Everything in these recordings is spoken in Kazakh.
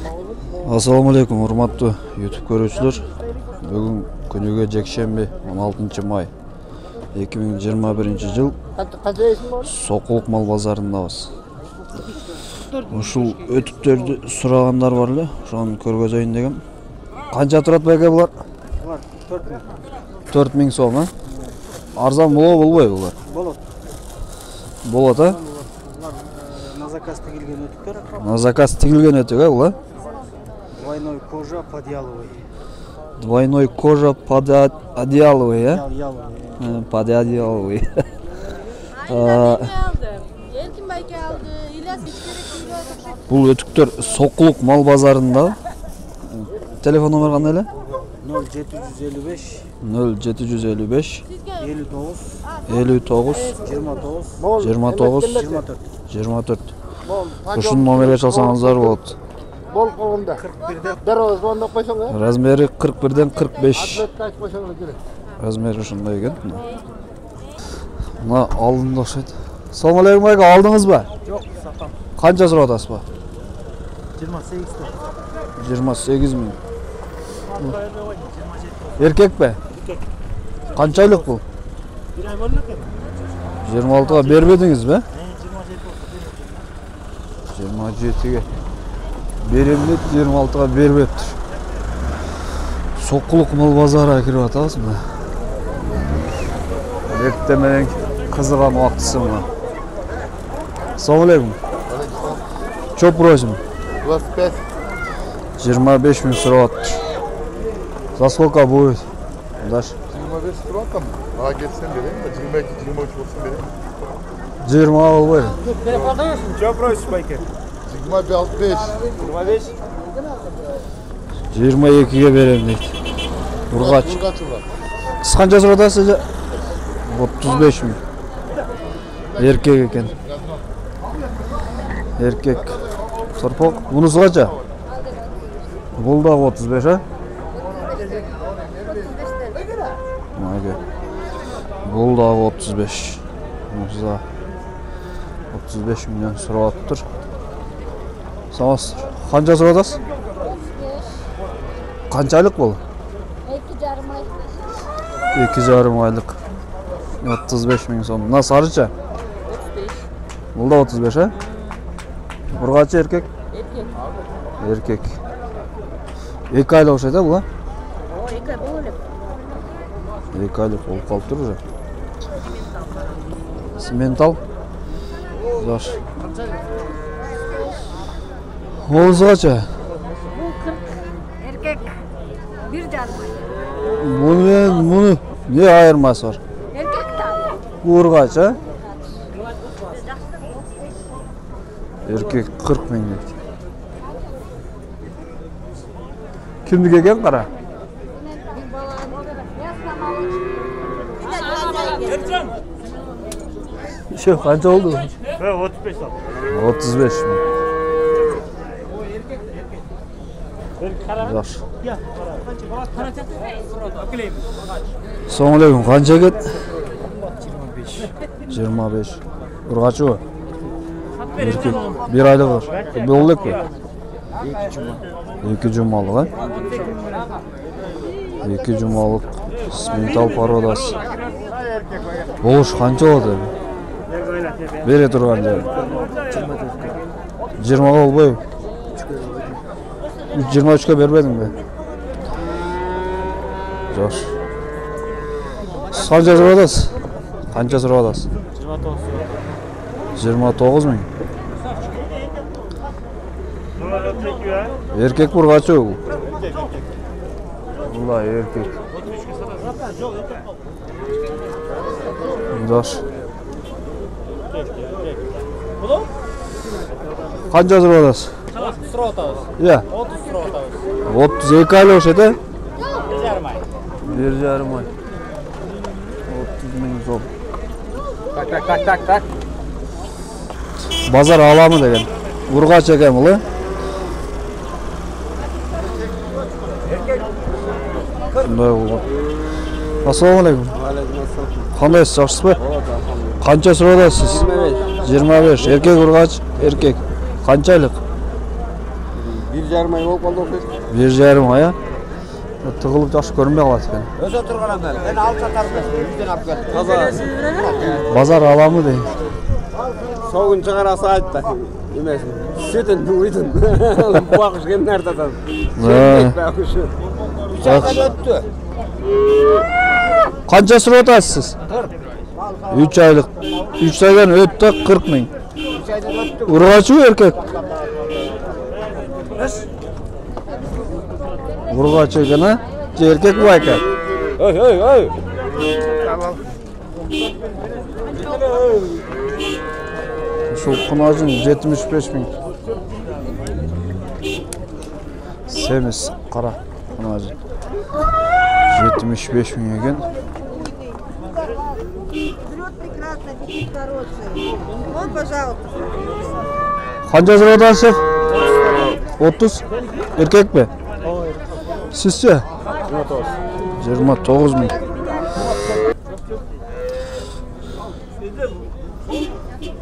Assalamu alaikum, hurmatlı YouTube көрүүчүлөр. Бүгүн күнүгө жекшемби 16 май 2021 жыл Сокулук мал базарындабыз. Ушул өтүктөрдү сурагандар бар эле, ошону көргөзөйүн дегем. Канча турат байке булар? 4000 сом, а? Арзан болбойбу булар? Болот, а? На заказ тигилген өтүктөр. На заказ тигилген өтүк, а булар? Двойной кожа подъяловый. Двойной кожа подъяловый, а? Подъяловый. Бул өтүктөр Сокулук мал базарында. Телефон номер кандай эле? 0755 0755 59 29 24. Ушун номерге чалсаңыздар болот. Бол колунда. 41'den. Дароо звондоп койсоң, Размери 41'den 45. Атлетка койсоң керек. Размери ушундай экен. Мына алдында окшойт. Салам алейкум байка, алдыңыз ба? Жок, сатам. Канча сурап атасыз ба? 28 тоо. 28 миң. Эркек бе? Эркек. Канча айлык бул? 1 ай болду экен. 26-га бербедиңиз бе? 27 27-ге. Берем деп 26-га бербептир. Сокулук мал базарына кирип атабыз мына. Эртең менен кызыган убактысы мына. Assalamu alaikum. Чоп просим? 25. 25 миң сурап атыптыр. За сколько будет? Даш. 25 туратам. Ага кетсем берем, 22-23 болсун берем. 20 болбойбу? Чё просишь, байке? 25. 25. 22-ге берем дейт. Ургач. Сиз канча сурап атасыз? 35 миң. Эркек экен. Эркек. Сорпок. Мунусу канча? Бул дагы 35, а? Мага. Бул дагы 35. Муза. 35 миллион сурап атыптыр. Саңыз. Канча сурап атасыз? Канча айлык бул? 2,5 айлык. 35 миң сом. Мына сарыча? 35. Бул да 35, а? Ургачы эркек? Эркек. 2 айлык окшойт, а бул, а? 2 ай болуп элек. 2 айлык болуп калыптыр уже. Симентал. Жаш. Оозу канча? Бул 40. Эркек 1,5 ай. Муну не айырмасы бар? Эркек да. Ургач, а? Эркек 40 миң дейт. Кимдики экен кара? Ше, канча болду? 35 сом. 35 миң. Жаш. Assalamu alaikum. Канча кет? 25. Ургачы. Эркек. 1 айлык бар. Болду экен. 2 жумалык, а? 2 жумалык симентал породасы. Болуш канча болду? Бере турган жер. 20 болбойбу? 23-ке бербедиң бе? Жаш. Канча сурап атасыз? Канча сурап атасыз? 29 миң. Эркек ургачы бул. Мына эркек. Жаш. Канча сурап атасыз? Сурап атабыз. Иә. 30 сурап атабыз. 32 айлык окшойт, а? 1,5 ай. 1,5 ай. 30 миң сом. Так. Базар аламы деген. Ургач экен бул, э? Шундай болгон. Assalamu alaikum. Кандайсыз, жакшысызбы? Канча сурап атасыз? 25. Эркек ургач, эркек. Канча айлык? 1,5 ay болып қалды оқиды. 1,5 ай. Тығылып жақсы көрінбей қалады екен. Өзі тұрғанам мен. Мен алып сатарым. 100-ден алып келдім. Таза. Базар аламы дейін. Соғын шығарасы айтты. Емесін. Сөйтін, ұйдын. Бақыш кемін әртатады. Бақыш. 3 айдан өтті. Қанша сұрап отырсыз? 3 айлық. 3 айдан өтті 40 мың. 3 айдан өтті. Ұрғачы еркек? Ұрғачы ғана? Еркек bu ekan? Ой. Şu kunacın 75 bin. Semiz, qara kunacın. 75 bin ekan. Вот, пожалуйста. Qancha so'radasiz? 30. Erkek mi? Sizce? 29 bin.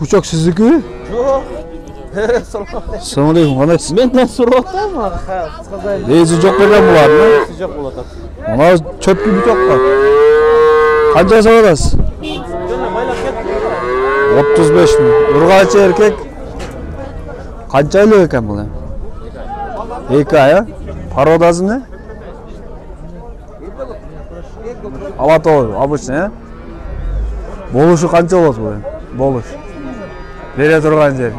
Uçak sizdeki mi? Yok. Assalomu alaykum, qandaysız? Menden so'rayaptimi? Ha, qizim. Lezi jo'q bo'lgan bularmi? Sıcak bo'ladi. Mana cho'pki buchoqqa. Qancha so'radasiz? 35 bin. Urg'achi erkek. Qancha oylik ekan bu? 2 ay, ha? Parodasi ne? Alatoy, обычный, ha? Bo'luşu qancha bo'ladi bu? Bo'luş. Bere turgan yer.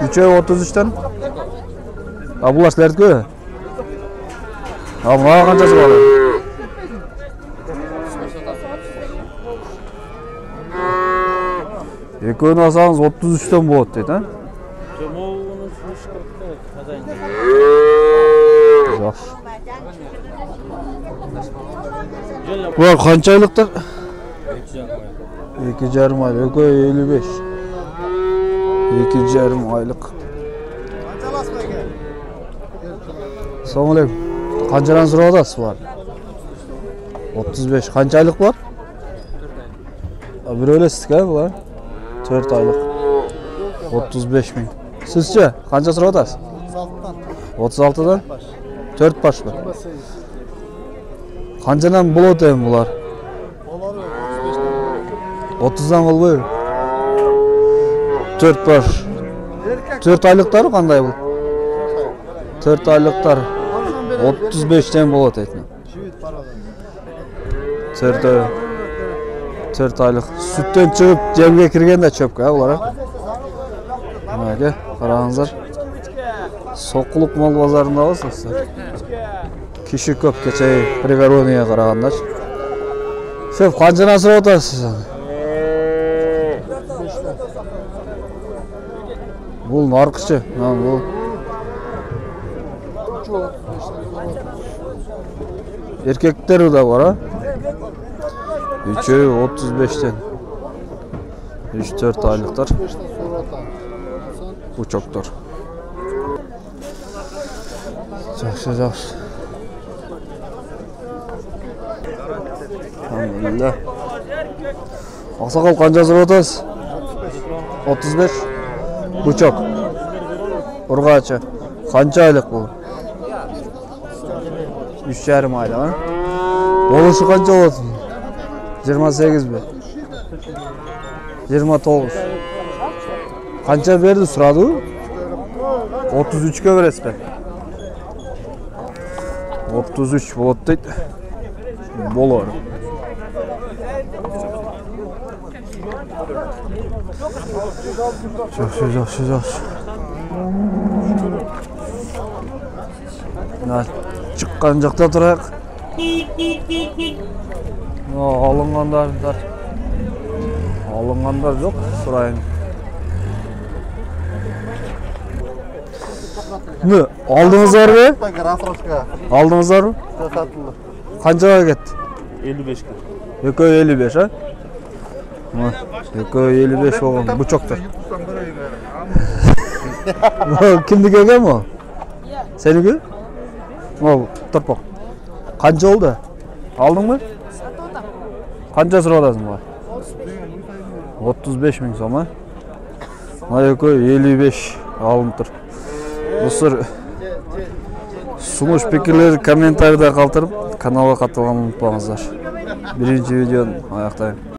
3 ay 33 dan. Ha bular sizlarku. Ha mana qanchasi bor? Eko'ni olsangiz 33 dan bo'ladi deydi, ha? Yaxshi. Bular qancha oylikdir? 2,5 aylık. Eko 55. 2,5 aylık. Assalomu alaykum. Qanchadan so'radasiz bular? 35. Qancha aylık bor? 4 ay. Bir o'ylasiz-ku bular? 4 aylık. 35 bin. Sizce qancha so'radasiz? 36 dan. 4 baş mı? Qanchadan bo'ladi ham bular? 30'dan bo'lmaydi. 4 baş. 4 aylıklar qanday bu? 4 aylıklar 35 dan bo'ladi aytma. 4 aylık. Sütten çıkıp cemge kirgende çöpke ha bular. Nimaga? Qarangizlar. Soquluq mol bozorunda bo'lsizlar. Kishi ko'p kecha Prigorovniga qaraganda. Şef qanchadan so'rab o'tasiz? Bu narxchi. Ha bu. Erkekler de var ha. 35'ten. 3-4 aylıklar. Bu çoktur. Yaxshi. Alhamdulillah. Aqsoqol qancha so'rab o'tasiz? 35. Bu çok. Urg'achi. Qancha oylik bu? 3,5 aylık ha? Bo'luşu qancha bo'ladi? 28 mi? 29. Qancha berdi so'radi u? 33 ga berasiz ben. 33 bo'ladi deydi. Bo'lar. Yaxshi. Na chiqqan joqda turaq. Alınganlar yok, sorayın. Ne? Aldınızlar mı? Aldınızlar mı? Qanchaga ketdi? 55 ga. Eko 55 ha? Eko 55 bo'lgan, bu cho'qdir. Kimniki ekan bu? Seniki? O, turpoq. Qancha oldu? Aldingmi? Qancha so'radingiz bu? 35 ming so'm ha? Eko 55 алынып тұр. Достар, сунуш пикирлерди комментарийде калтырып, каналга катталганын унутпаңыздар. Биринчи видеону аяктайм.